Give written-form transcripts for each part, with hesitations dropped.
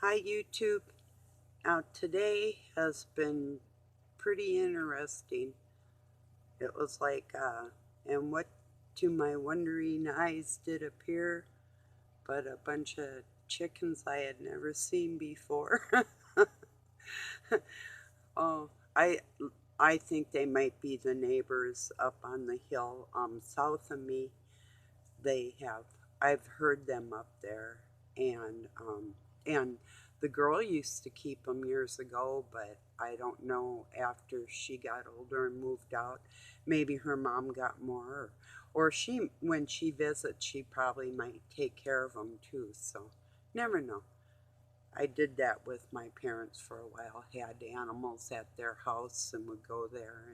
Hi YouTube. Now today has been pretty interesting. It was like, and what to my wondering eyes did appear, but a bunch of chickens I had never seen before. Oh, I think they might be the neighbors up on the hill south of me. They have I've heard them up there, and the girl used to keep them years ago, but I don't know, after she got older and moved out, maybe her mom got more, or she, when she visits, she probably might take care of them too. So never know. I did that with my parents for a while, had animals at their house and would go there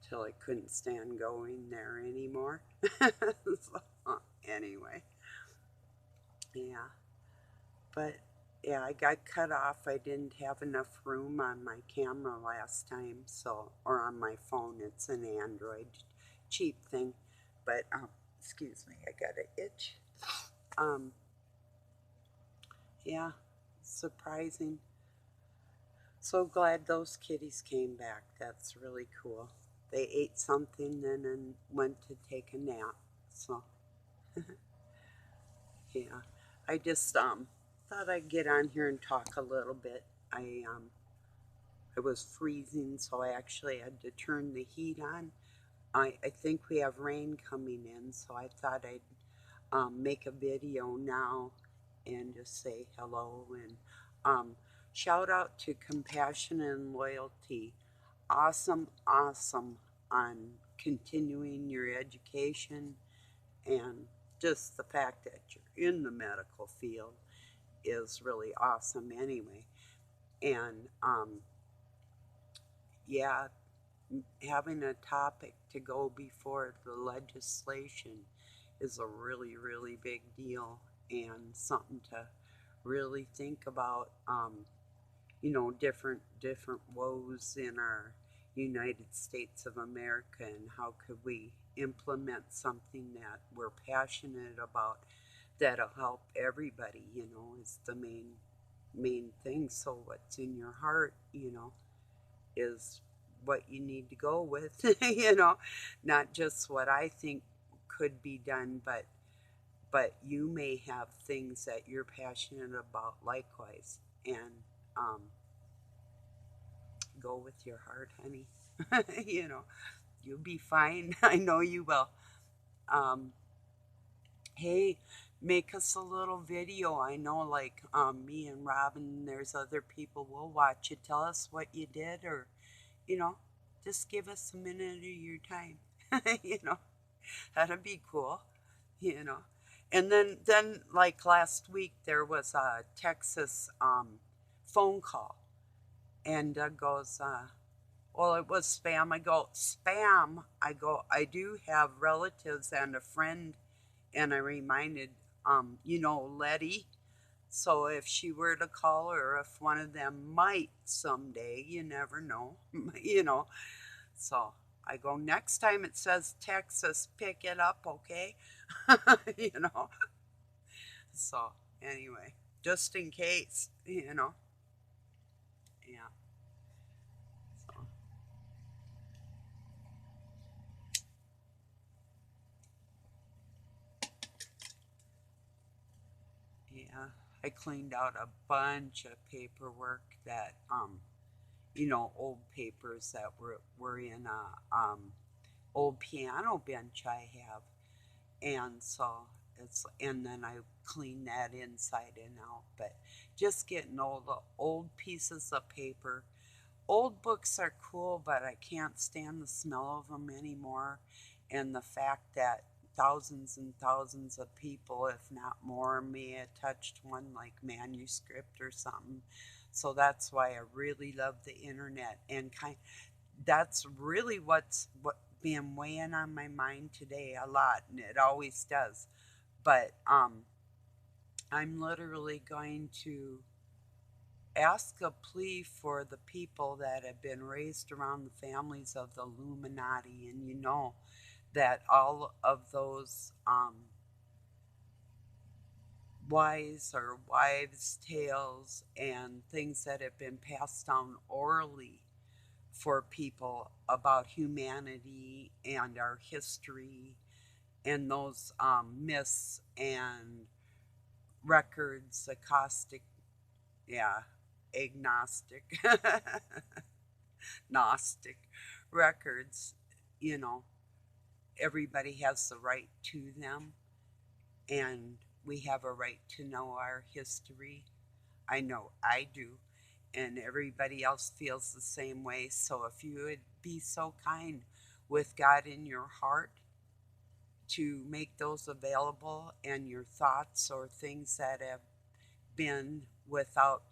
until I couldn't stand going there anymore. So, anyway, yeah. But yeah, I got cut off. I didn't have enough room on my camera last time, so, or on my phone. It's an Android cheap thing. But excuse me, I got an itch. Um, yeah, surprising. So glad those kitties came back. That's really cool. They ate something and then went to take a nap. So yeah, I just thought I'd get on here and talk a little bit. I um it was freezing, so I actually had to turn the heat on. I think we have rain coming in, so I thought I'd make a video now and just say hello and um, shout out to Compassion and Loyalty. Awesome, awesome on continuing your education, and just the fact that you're in the medical field is really awesome anyway. And yeah, having a topic to go before the legislation is a really, really big deal and something to really think about. Different woes in our United States of America, and how could we implement something that we're passionate about that'll help everybody. Is the main thing. So what's in your heart, is what you need to go with. Not just what I think could be done, but you may have things that you're passionate about likewise. And um, go with your heart, honey. you know you'll be fine. I know you will. um, hey, make us a little video. I know, like, me and Robin, there's other people will watch it. Tell us what you did, or you know just give us a minute of your time. you know that'd be cool. you know and then like last week there was a Texas phone call, and Doug goes, well, it was spam. I go, spam. I go, I do have relatives and a friend, and I reminded, Letty. So if she were to call, or if one of them might someday, you never know, you know. So I go, next time it says Texas, pick it up, okay? you know. So anyway, just in case, yeah. So yeah, I cleaned out a bunch of paperwork that old papers that were in a old piano bench I have, and so and then I clean that inside and out. But just getting all the old pieces of paper. Old books are cool, but I can't stand the smell of them anymore, and the fact that thousands and thousands of people, if not more, may have touched one like manuscript or something. So that's why I really love the internet, and that's really what been weighing on my mind today a lot, and it always does. But I'm literally going to ask a plea for the people that have been raised around the families of the Illuminati, and that all of those wise or wives' tales and things that have been passed down orally for people about humanity and our history and those myths and records, acoustic, yeah, agnostic, gnostic records, you know, everybody has the right to them, and we have a right to know our history. I know I do, and everybody else feels the same way. So if you would be so kind with God in your heart to make those available and your thoughts or things that have been without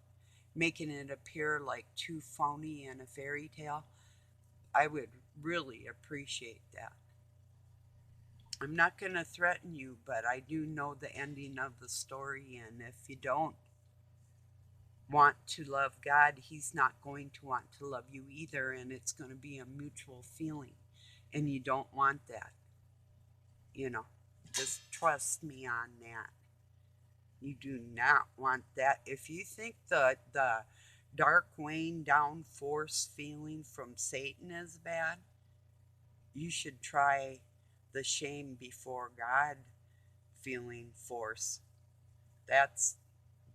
making it appear like too phony and a fairy tale, I would really appreciate that. I'm not going to threaten you, but I do know the ending of the story, and if you don't want to love God, He's not going to want to love you either, and it's going to be a mutual feeling, and you don't want that, you know. Just trust me on that. You do not want that. If you think the dark weighing down force feeling from Satan is bad, you should try the shame before God feeling force. That's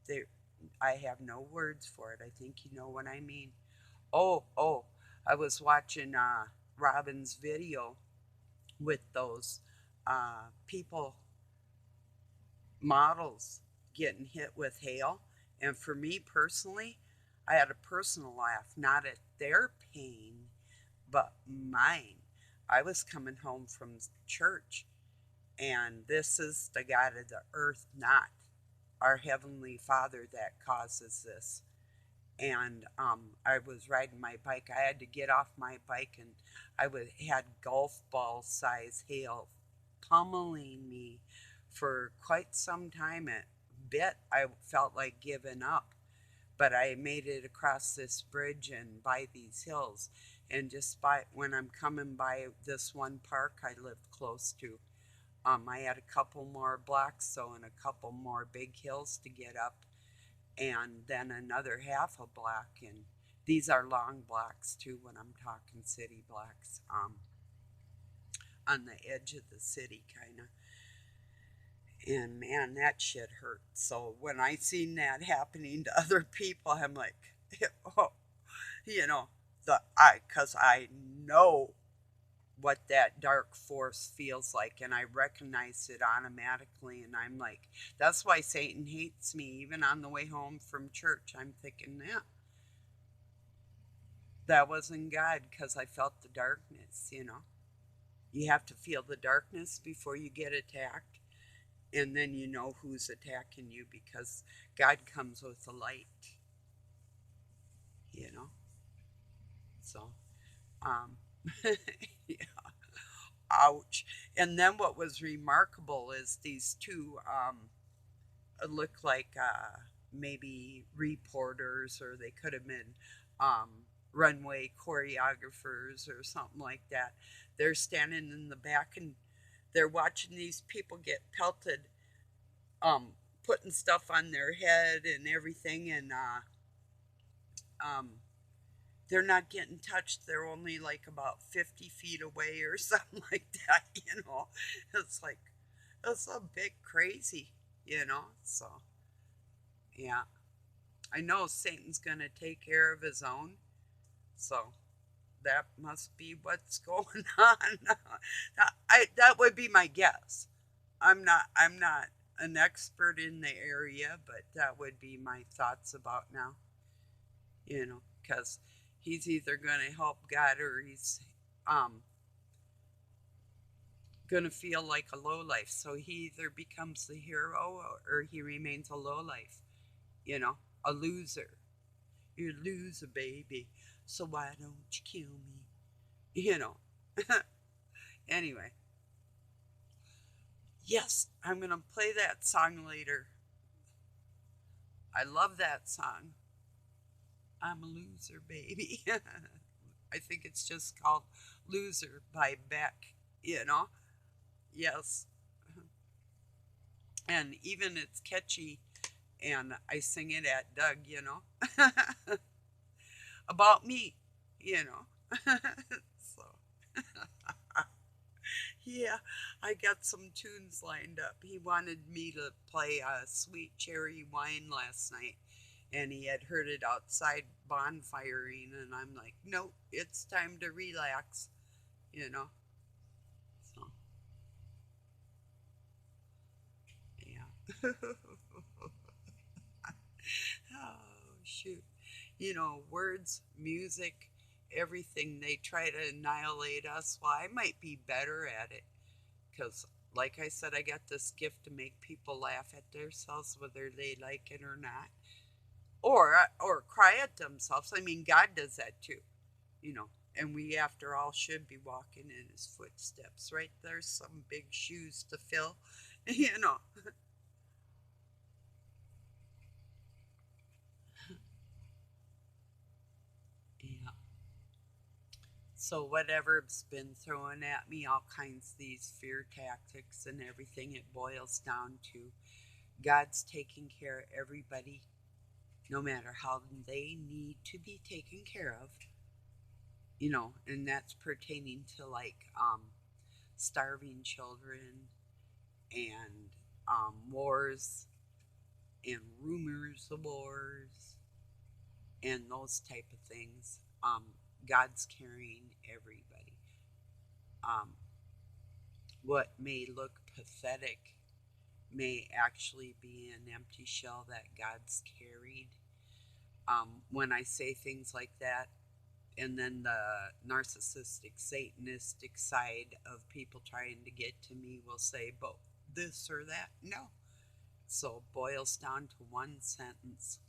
there. I have no words for it. I think you know what I mean. Oh, I was watching Robin's video with those people, models getting hit with hail. And for me personally, I had a personal laugh, not at their pain, but mine. I was coming home from church, and this is the God of the earth, not our Heavenly Father, that causes this. And I was riding my bike. I had to get off my bike, and had golf ball size hail pummeling me for quite some time. At bit, I felt like giving up, but I made it across this bridge and by these hills. And just by when I'm coming by this one park I lived close to, I had a couple more blocks, so and a couple more big hills to get up, and then another half a block. And these are long blocks too when I'm talking city blocks, on the edge of the city, kind of. And man, that shit hurt. So when I seen that happening to other people, I'm like, oh, you know, cause I know what that dark force feels like, and I recognize it automatically, and I'm like, that's why Satan hates me. Even on the way home from church, I'm thinking, yeah, that wasn't God, because I felt the darkness. You have to feel the darkness before you get attacked, and then you know who's attacking you, because God comes with the light, you know. So um yeah, ouch. And then what was remarkable is these two look like maybe reporters, or they could have been runway choreographers or something like that. They're standing in the back, and they're watching these people get pelted, putting stuff on their head and everything, and um, they're not getting touched. They're only like about 50 feet away or something like that, you know. It's like, it's a bit crazy, you know. So, yeah. I know Satan's going to take care of his own. So, that must be what's going on. That would be my guess. I'm not an expert in the area, but that would be my thoughts about now, because he's either going to help God, or he's um, going to feel like a lowlife. So he either becomes the hero, or he remains a lowlife, a loser. You're a loser, baby. So why don't you kill me? You know. Anyway, yes, I'm going to play that song later. I love that song. I'm a loser, baby. I think it's just called Loser by Beck, you know? Yes. And even it's catchy, and I sing it at Doug, about me, you know. So, yeah, I got some tunes lined up. He wanted me to play Sweet Cherry Wine last night, and he had heard it outside bonfiring, and I'm like, nope, it's time to relax, you know. So, yeah. Oh, shoot. Words, music, everything, they try to annihilate us. Well, I might be better at it because, like I said, I got this gift to make people laugh at themselves, whether they like it or not, or cry at themselves. I mean, God does that too, you know. And we, after all, should be walking in His footsteps, right? There's some big shoes to fill, you know. Yeah. So whatever's been thrown at me, all kinds of these fear tactics and everything, it boils down to God's taking care of everybody, no matter how they need to be taken care of, and that's pertaining to like starving children and wars and rumors of wars and those type of things. God's carrying everybody. Um, what may look pathetic may actually be an empty shell that God's carried. When I say things like that, and then the narcissistic, satanistic side of people trying to get to me will say, but this or that. No. So it boils down to one sentence: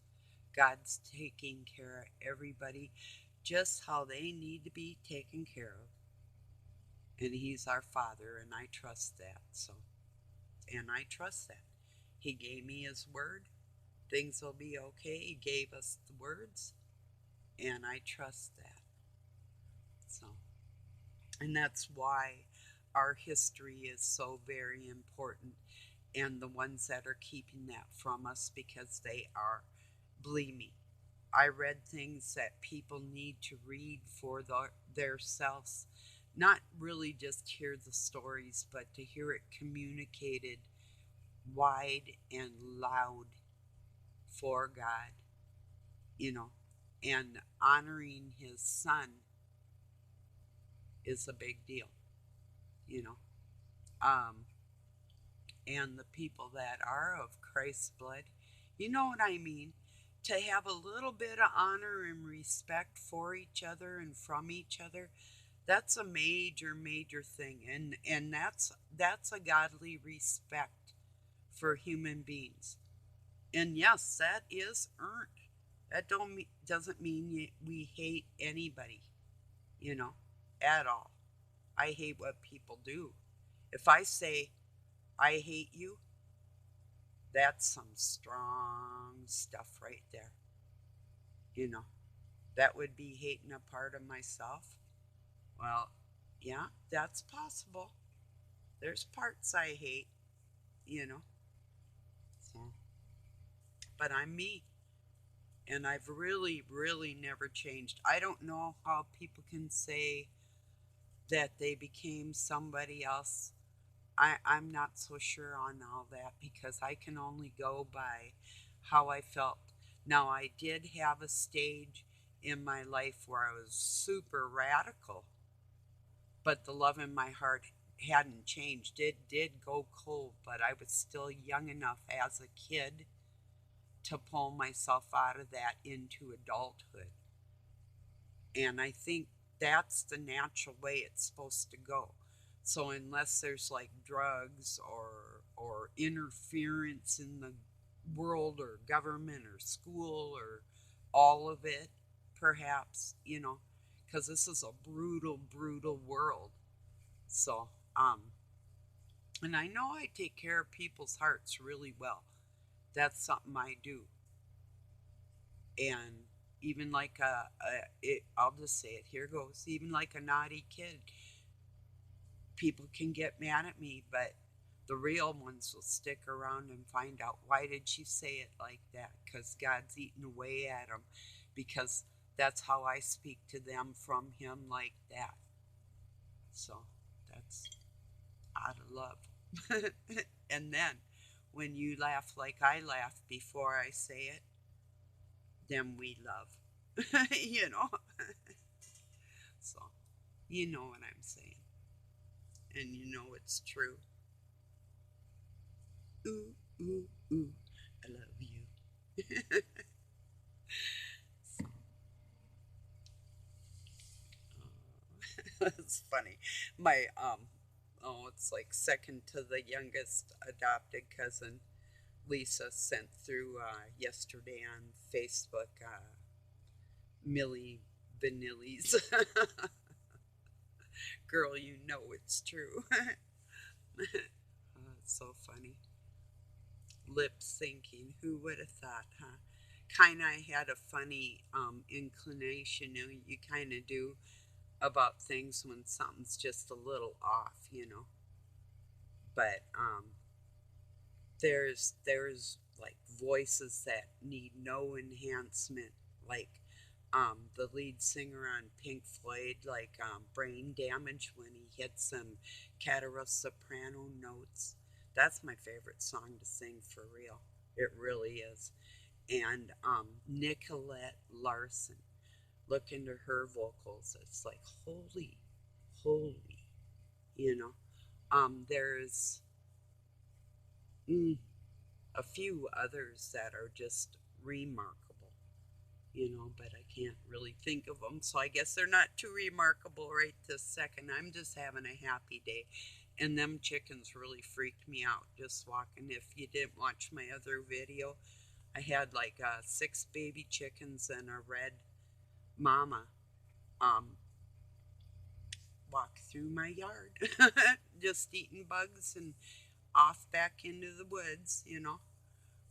God's taking care of everybody just how they need to be taken care of. And He's our Father, and I trust that. So, and I trust that. He gave me His word. Things will be okay. He gave us the words, and I trust that. So, and that's why our history is so very important, and the ones that are keeping that from us, because they are. Believe me, I read things that people need to read for their selves, not really just hear the stories, but to hear it communicated wide and loud for God, you know, and honoring His Son is a big deal, you know. Um, and the people that are of Christ's blood, you know what I mean? To have a little bit of honor and respect for each other and from each other, that's a major, major thing. And that's a godly respect for human beings. And yes, that is earned. That doesn't mean we hate anybody, you know, at all. I hate what people do. If I say I hate you, that's some strong stuff right there. You know, that would be hating a part of myself. Well, yeah, that's possible. There's parts I hate, you know. So, but I'm me, and I've really, really never changed. I don't know how people can say that they became somebody else. I'm not so sure on all that because I can only go by how I felt. Now, I did have a stage in my life where I was super radical, but the love in my heart hadn't changed. It did go cold, but I was still young enough as a kid to pull myself out of that into adulthood. And I think that's the natural way it's supposed to go. So unless there's like drugs or interference in the world or government or school or all of it, perhaps, because this is a brutal, brutal world. So, and I know I take care of people's hearts really well. That's something I do. And even like I'll just say it, here goes, even like a naughty kid, people can get mad at me, but The real ones will stick around and find out why did she say it like that, because God's eating away at them, because that's how I speak to them from him, like that. So that's out of love. And then when you laugh like I laugh before I say it, then we love. You know? So you know what I'm saying. And you know it's true. Ooh, ooh, ooh, I love you. So, it's funny. My oh, it's like second to the youngest adopted cousin, Lisa, sent through yesterday on Facebook, Millie Vanilli's. Girl, you know it's true. It's so funny. Lip syncing. Who would have thought, huh? Kind of had a funny inclination, you kind of do, about things when something's just a little off, But there's like voices that need no enhancement, like the lead singer on Pink Floyd, like brain damage when he hits some cataro soprano notes. That's my favorite song to sing, for real. It really is. And Nicolette Larson, look into her vocals. It's like holy, holy, you know. There's mm, a few others that are just remarkable, but I can't really think of them. So I guess they're not too remarkable right this second. I'm just having a happy day. And them chickens really freaked me out just walking. If you didn't watch my other video, I had like 6 baby chickens and a red mama um, walk through my yard, just eating bugs and off back into the woods,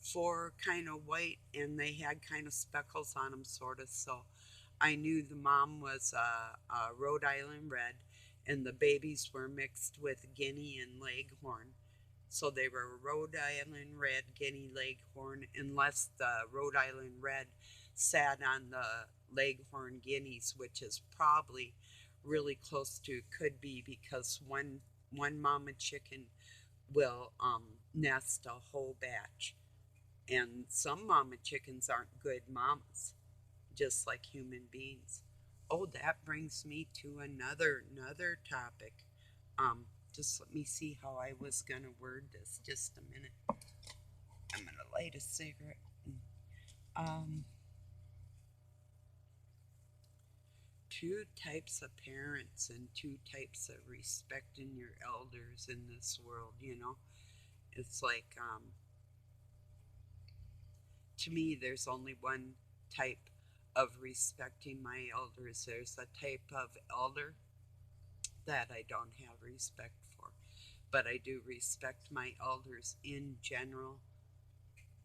4 kind of white, and they had kind of speckles on them, sort of. So I knew the mom was a Rhode Island Red, and the babies were mixed with Guinea and Leghorn. So they were Rhode Island Red, Guinea, Leghorn, unless the Rhode Island Red sat on the Leghorn Guineas, which is probably really close to, could be, because one mama chicken will nest a whole batch. And some mama chickens aren't good mamas, just like human beings. Oh, that brings me to another topic. Just let me see how I was gonna word this. Just a minute. I'm gonna light a cigarette. Um, 2 types of parents and 2 types of respecting your elders in this world. It's like, to me, there's only one type of respecting my elders. There's a type of elder that I don't have respect for, but I do respect my elders in general,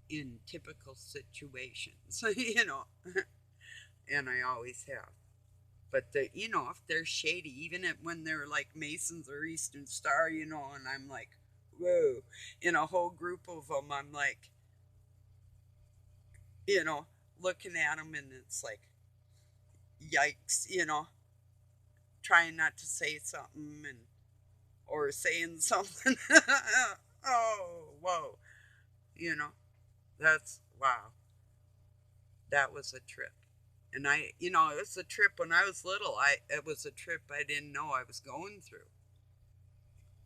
in typical situations, and I always have. But if they're shady, even when they're like Masons or Eastern Star, and I'm like, whoa, in a whole group of them, I'm like, you know, looking at them, and it's like, yikes, trying not to say something, or saying something. Oh, whoa, you know, that's wow. That was a trip. And it was a trip when I was little. It was a trip I didn't know I was going through.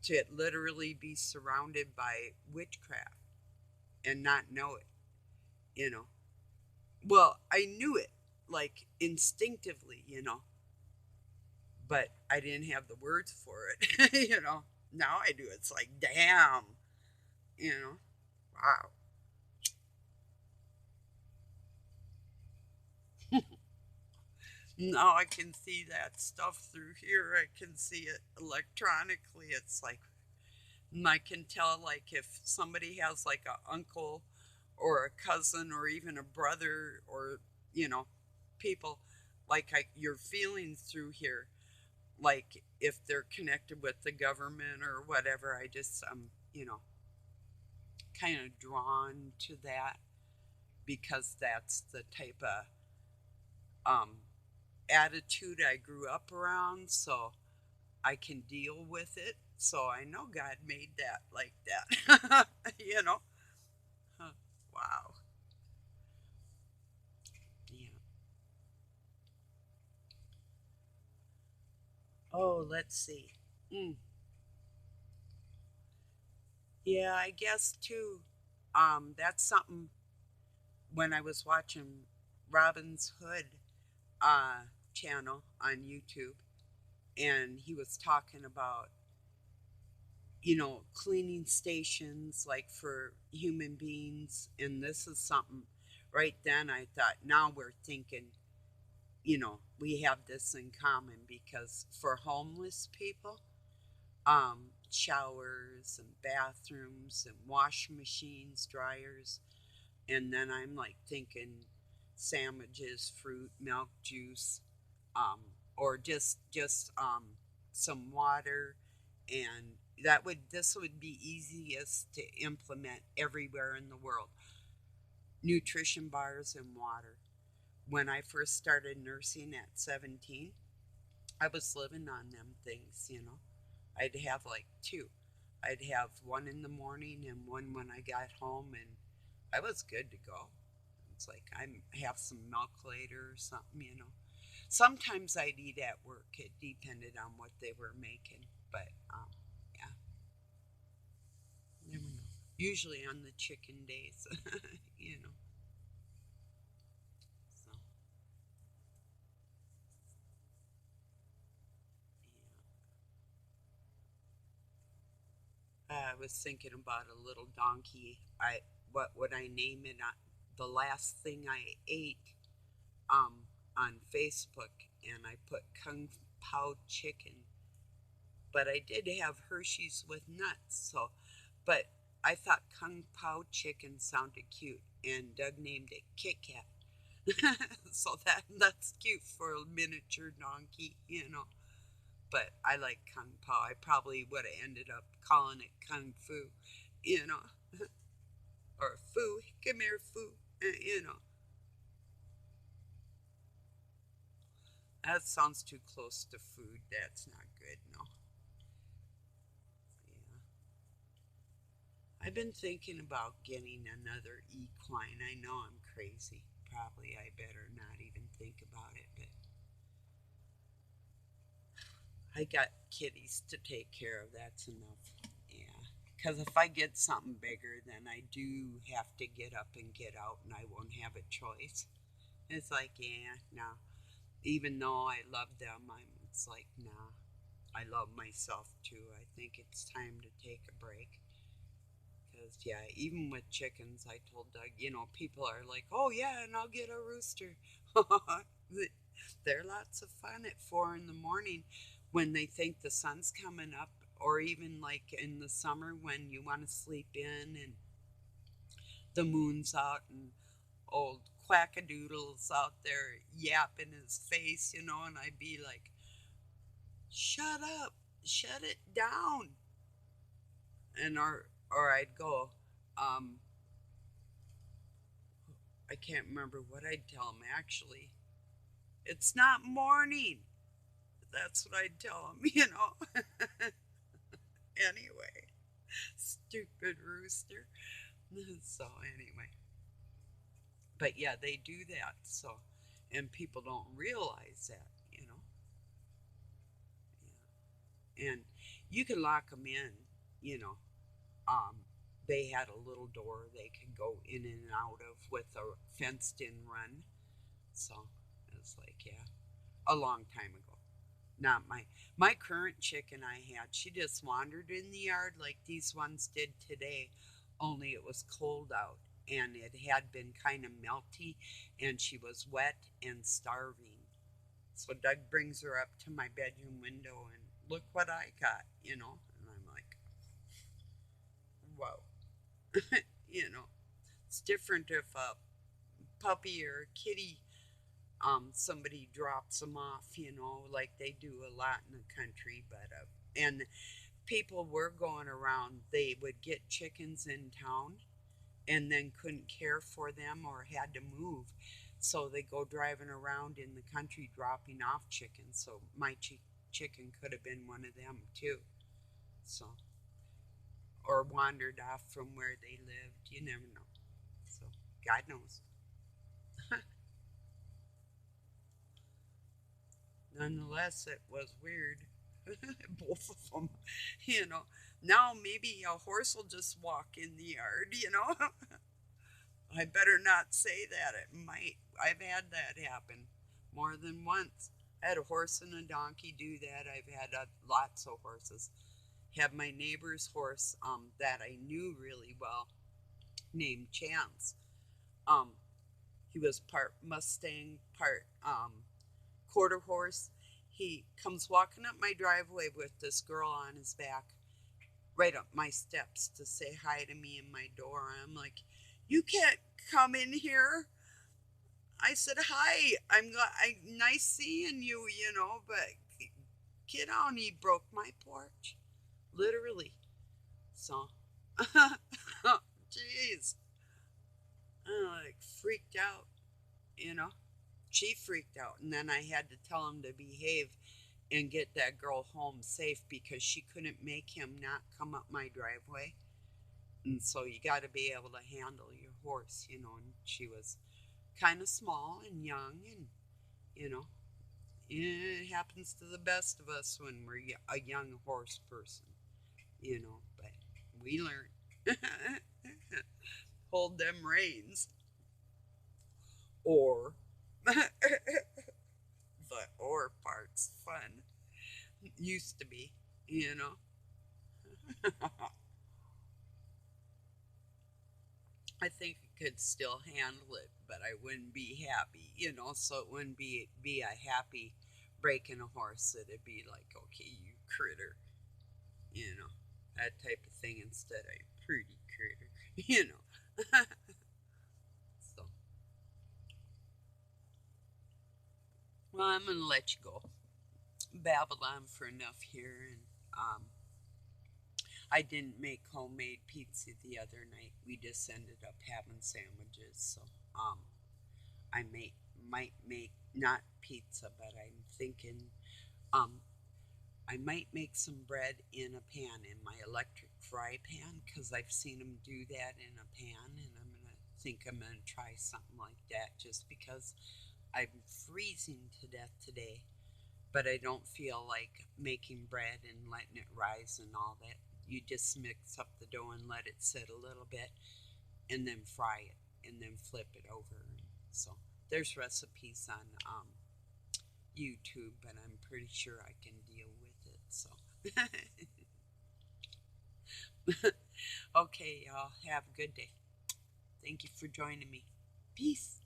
To literally be surrounded by witchcraft and not know it, you know. Well, I knew it, like instinctively, but I didn't have the words for it, Now I do. It's like, damn, wow. Now I can see that stuff through here. I can see it electronically. It's like, and I can tell, like, if somebody has like a uncle or a cousin or even a brother, or people, like, your feelings through here, like if they're connected with the government or whatever. I just you know, kind of drawn to that because that's the type of um, attitude I grew up around. So I can deal with it. So I know God made that like that. you know? Huh. Wow. Yeah. Oh, let's see. Mm. Yeah, I guess too. That's something when I was watching Robin's Hood channel on YouTube, and he was talking about, cleaning stations like for human beings. And this is something right then I thought, now we're thinking, we have this in common because for homeless people, showers and bathrooms and washing machines, dryers, and then I'm like thinking sandwiches, fruit, milk, juice, um, or just some water, and this would be easiest to implement everywhere in the world. Nutrition bars and water. When I first started nursing at 17, I was living on them things. I'd have like two. I'd have one in the morning and one when I got home, and I was good to go. It's like I have some milk later or something. Sometimes I'd eat at work. It depended on what they were making, but yeah, never know. Usually on the chicken days, you know. So yeah, I was thinking about a little donkey. What would I name it? The last thing I ate um on Facebook, and I put Kung Pao chicken, but I did have Hershey's with nuts. So, but I thought Kung Pao chicken sounded cute, and Doug named it Kit Kat. so that's cute for a miniature donkey. But I like Kung Pao. I probably would have ended up calling it Kung Fu, you know, or Fu. Come here, Fu. That sounds too close to food. That's not good. No. Yeah. I've been thinking about getting another equine. I know I'm crazy. Probably I better not even think about it, but I got kitties to take care of. That's enough. Yeah. Because if I get something bigger, then I do have to get up and get out, and I won't have a choice. It's like, yeah, no. Even though I love them, it's like, nah. I love myself too. I think it's time to take a break. Because, yeah, even with chickens, I told Doug, people are like, oh, yeah, and I'll get a rooster. They're lots of fun at 4 in the morning when they think the sun's coming up, or even like in the summer when you want to sleep in and the moon's out and old quackadoodle's out there yapping his face, and I'd be like, shut up, shut it down. And or I'd go, um, I can't remember what I'd tell him actually. It's not morning. That's what I'd tell him. Anyway, stupid rooster. So, anyway. But yeah, they do that. So, and people don't realize that. Yeah. And you can lock them in, you know. Um, they had a little door they could go in and out of with a fenced in run. So, it's like, yeah, a long time ago. Not my current chicken I had. She just wandered in the yard like these ones did today, only it was cold out and it had been kind of melty, and she was wet and starving. So Doug brings her up to my bedroom window and look what I got. And I'm like, whoa. It's different if a puppy or a kitty, somebody drops them off, like they do a lot in the country. But and people were going around, they would get chickens in town and then couldn't care for them or had to move. So they go driving around in the country dropping off chickens. So my chicken could have been one of them too. So, or wandered off from where they lived. You never know. So, God knows. Nonetheless, it was weird. Both of them, you know. Now maybe a horse will just walk in the yard, you know. I better not say that. It might. I've had that happen more than once. I had a horse and a donkey do that. I've had lots of horses. Have my neighbor's horse that I knew really well named Chance. Um, he was part Mustang, part quarter horse. He comes walking up my driveway with this girl on his back, right up my steps to say hi to me in my door. I'm like, you can't come in here. I said, hi, nice seeing you, you know, but get on. He broke my porch, literally. So, jeez, I like freaked out, you know. She freaked out, and then I had to tell him to behave and get that girl home safe because she couldn't make him not come up my driveway. And so you got to be able to handle your horse, you know. And she was kind of small and young, and you know, it happens to the best of us when we're a young horse person, you know. But we learn. Hold them reins, or the or part's fun. Used to be, you know. I think I could still handle it, but I wouldn't be happy, you know. So it wouldn't be a happy breaking a horse. It'd be like, okay, you critter, you know, that type of thing instead of pretty critter, you know. So, well, I'm gonna let you go. Babble on for enough here, and I didn't make homemade pizza the other night. We just ended up having sandwiches. So I might make not pizza, but I'm thinking um, I might make some bread in a pan in my electric fry pan because I've seen them do that in a pan, and I'm gonna try something like that just because I'm freezing to death today. But I don't feel like making bread and letting it rise and all that. You just mix up the dough and let it sit a little bit and then fry it and then flip it over. So there's recipes on YouTube, but I'm pretty sure I can deal with it. So, okay, y'all, have a good day. Thank you for joining me. Peace.